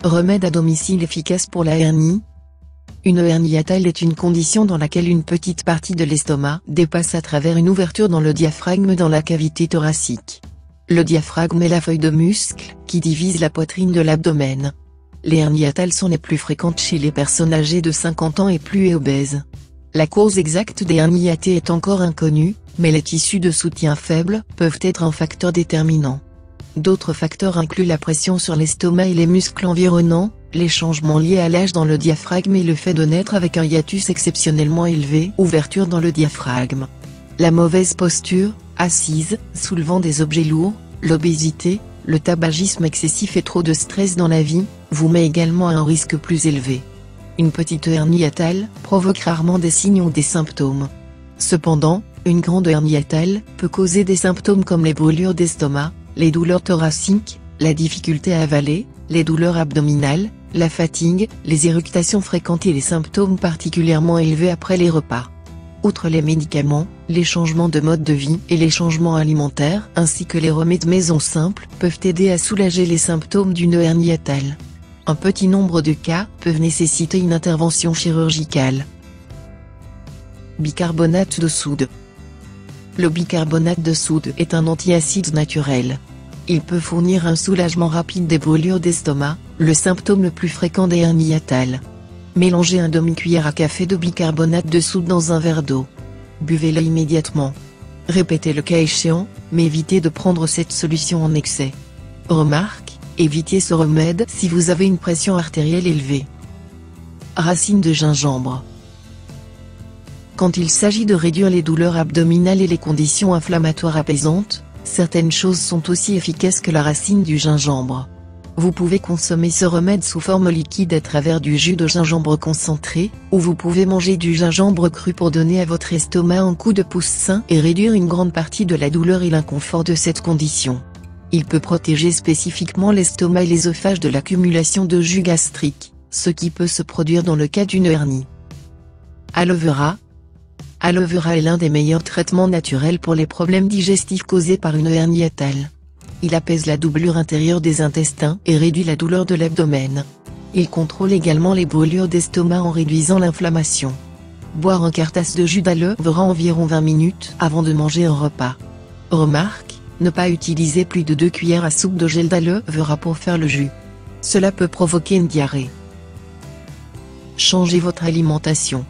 Remède à domicile efficace pour la hernie. Une hernie hiatale est une condition dans laquelle une petite partie de l'estomac dépasse à travers une ouverture dans le diaphragme dans la cavité thoracique. Le diaphragme est la feuille de muscle qui divise la poitrine de l'abdomen. Les hernies hiatales sont les plus fréquentes chez les personnes âgées de 50 ans et plus et obèses. La cause exacte des hernies hiatées est encore inconnue, mais les tissus de soutien faibles peuvent être un facteur déterminant. D'autres facteurs incluent la pression sur l'estomac et les muscles environnants, les changements liés à l'âge dans le diaphragme et le fait de naître avec un hiatus exceptionnellement élevé, ouverture dans le diaphragme. La mauvaise posture, assise, soulevant des objets lourds, l'obésité, le tabagisme excessif et trop de stress dans la vie, vous met également à un risque plus élevé. Une petite hernie hiatale provoque rarement des signes ou des symptômes. Cependant, une grande hernie hiatale peut causer des symptômes comme les brûlures d'estomac, les douleurs thoraciques, la difficulté à avaler, les douleurs abdominales, la fatigue, les éructations fréquentes et les symptômes particulièrement élevés après les repas. Outre les médicaments, les changements de mode de vie et les changements alimentaires ainsi que les remèdes maison simples peuvent aider à soulager les symptômes d'une hernie hiatale. Un petit nombre de cas peuvent nécessiter une intervention chirurgicale. Bicarbonate de soude. Le bicarbonate de soude est un antiacide naturel. Il peut fournir un soulagement rapide des brûlures d'estomac, le symptôme le plus fréquent des hernies hiatales. Mélangez un demi-cuillère à café de bicarbonate de soude dans un verre d'eau. Buvez-le immédiatement. Répétez le cas échéant, mais évitez de prendre cette solution en excès. Remarque, évitez ce remède si vous avez une pression artérielle élevée. Racine de gingembre. Quand il s'agit de réduire les douleurs abdominales et les conditions inflammatoires apaisantes, certaines choses sont aussi efficaces que la racine du gingembre. Vous pouvez consommer ce remède sous forme liquide à travers du jus de gingembre concentré, ou vous pouvez manger du gingembre cru pour donner à votre estomac un coup de pouce sain et réduire une grande partie de la douleur et l'inconfort de cette condition. Il peut protéger spécifiquement l'estomac et l'œsophage de l'accumulation de jus gastrique, ce qui peut se produire dans le cas d'une hernie. Aloe vera. Aloe vera est l'un des meilleurs traitements naturels pour les problèmes digestifs causés par une hernie hiatale. Il apaise la doublure intérieure des intestins et réduit la douleur de l'abdomen. Il contrôle également les brûlures d'estomac en réduisant l'inflammation. Boire un quart-tasse de jus d'aloe vera environ 20 minutes avant de manger un repas. Remarque, ne pas utiliser plus de 2 cuillères à soupe de gel d'aloe vera pour faire le jus. Cela peut provoquer une diarrhée. Changez votre alimentation.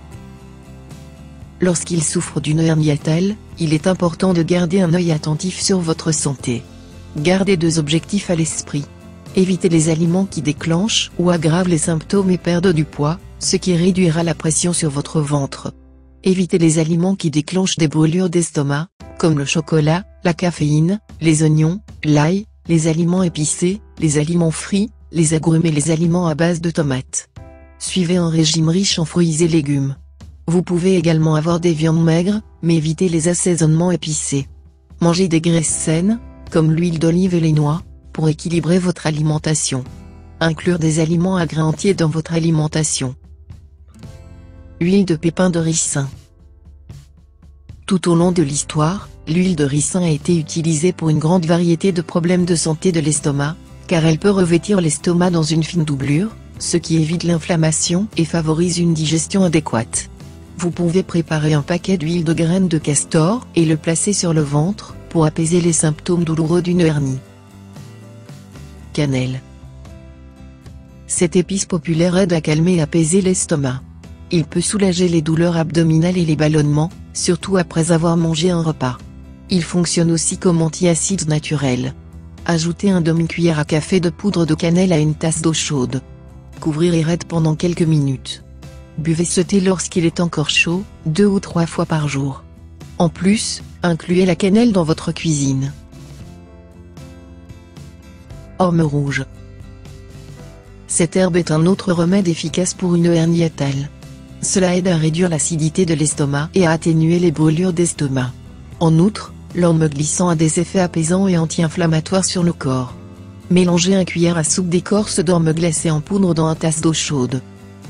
Lorsqu'il souffre d'une hernie hiatale, il est important de garder un œil attentif sur votre santé. Gardez 2 objectifs à l'esprit. Évitez les aliments qui déclenchent ou aggravent les symptômes et perdent du poids, ce qui réduira la pression sur votre ventre. Évitez les aliments qui déclenchent des brûlures d'estomac, comme le chocolat, la caféine, les oignons, l'ail, les aliments épicés, les aliments frits, les agrumes et les aliments à base de tomates. Suivez un régime riche en fruits et légumes. Vous pouvez également avoir des viandes maigres, mais évitez les assaisonnements épicés. Mangez des graisses saines, comme l'huile d'olive et les noix, pour équilibrer votre alimentation. Inclure des aliments à grains entiers dans votre alimentation. Huile de pépins de ricin. Tout au long de l'histoire, l'huile de ricin a été utilisée pour une grande variété de problèmes de santé de l'estomac, car elle peut revêtir l'estomac dans une fine doublure, ce qui évite l'inflammation et favorise une digestion adéquate. Vous pouvez préparer un paquet d'huile de graines de castor et le placer sur le ventre, pour apaiser les symptômes douloureux d'une hernie. Cannelle. Cette épice populaire aide à calmer et apaiser l'estomac. Il peut soulager les douleurs abdominales et les ballonnements, surtout après avoir mangé un repas. Il fonctionne aussi comme antiacide naturel. Ajoutez un demi-cuillère à café de poudre de cannelle à une tasse d'eau chaude. Couvrir et raide pendant quelques minutes. Buvez ce thé lorsqu'il est encore chaud, 2 ou 3 fois par jour. En plus, incluez la cannelle dans votre cuisine. Orme rouge. Cette herbe est un autre remède efficace pour une hernie hiatale. Cela aide à réduire l'acidité de l'estomac et à atténuer les brûlures d'estomac. En outre, l'orme glissant a des effets apaisants et anti-inflammatoires sur le corps. Mélangez 1 cuillère à soupe d'écorce d'orme glacée en poudre dans une tasse d'eau chaude.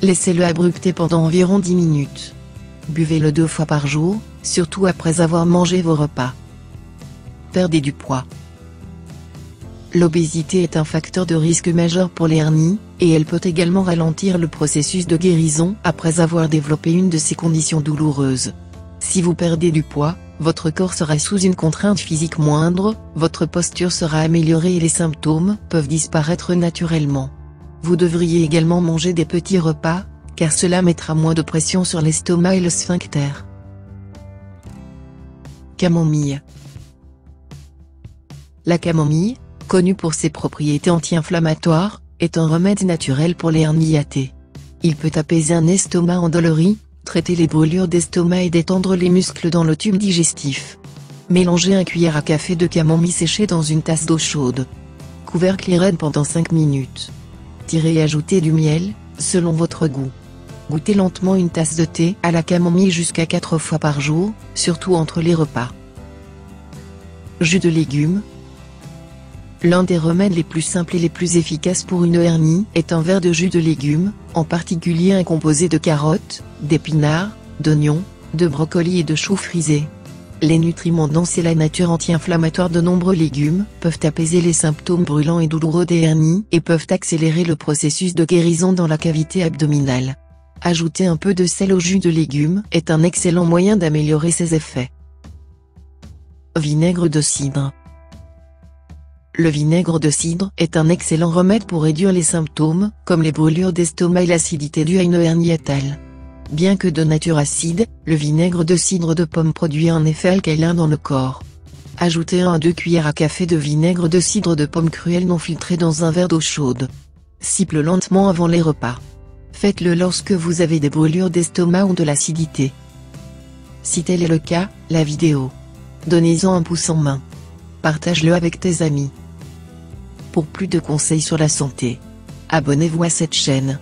Laissez-le abrupter pendant environ 10 minutes. Buvez-le 2 fois par jour, surtout après avoir mangé vos repas. Perdez du poids. L'obésité est un facteur de risque majeur pour les hernies, et elle peut également ralentir le processus de guérison après avoir développé une de ces conditions douloureuses. Si vous perdez du poids, votre corps sera sous une contrainte physique moindre, votre posture sera améliorée et les symptômes peuvent disparaître naturellement. Vous devriez également manger des petits repas, car cela mettra moins de pression sur l'estomac et le sphincter. Camomille. La camomille, connue pour ses propriétés anti-inflammatoires, est un remède naturel pour les hernies hiatées. Il peut apaiser un estomac endolori, traiter les brûlures d'estomac et détendre les muscles dans le tube digestif. Mélangez une cuillère à café de camomille séchée dans une tasse d'eau chaude. Couvercle et raide pendant 5 minutes. Tirez et ajoutez du miel, selon votre goût. Goûtez lentement une tasse de thé à la camomille jusqu'à 4 fois par jour, surtout entre les repas. Jus de légumes. L'un des remèdes les plus simples et les plus efficaces pour une hernie est un verre de jus de légumes, en particulier un composé de carottes, d'épinards, d'oignons, de brocolis et de choux frisés. Les nutriments denses et la nature anti-inflammatoire de nombreux légumes peuvent apaiser les symptômes brûlants et douloureux des hernies et peuvent accélérer le processus de guérison dans la cavité abdominale. Ajouter un peu de sel au jus de légumes est un excellent moyen d'améliorer ses effets. Vinaigre de cidre. Le vinaigre de cidre est un excellent remède pour réduire les symptômes, comme les brûlures d'estomac et l'acidité due à une hernie hiatale. Bien que de nature acide, le vinaigre de cidre de pomme produit un effet alcalin dans le corps. Ajoutez 1 à 2 cuillères à café de vinaigre de cidre de pomme cruelle non filtré dans un verre d'eau chaude. Siple lentement avant les repas. Faites-le lorsque vous avez des brûlures d'estomac ou de l'acidité. Si tel est le cas, la vidéo. Donnez-en un pouce en main. Partage-le avec tes amis. Pour plus de conseils sur la santé, abonnez-vous à cette chaîne.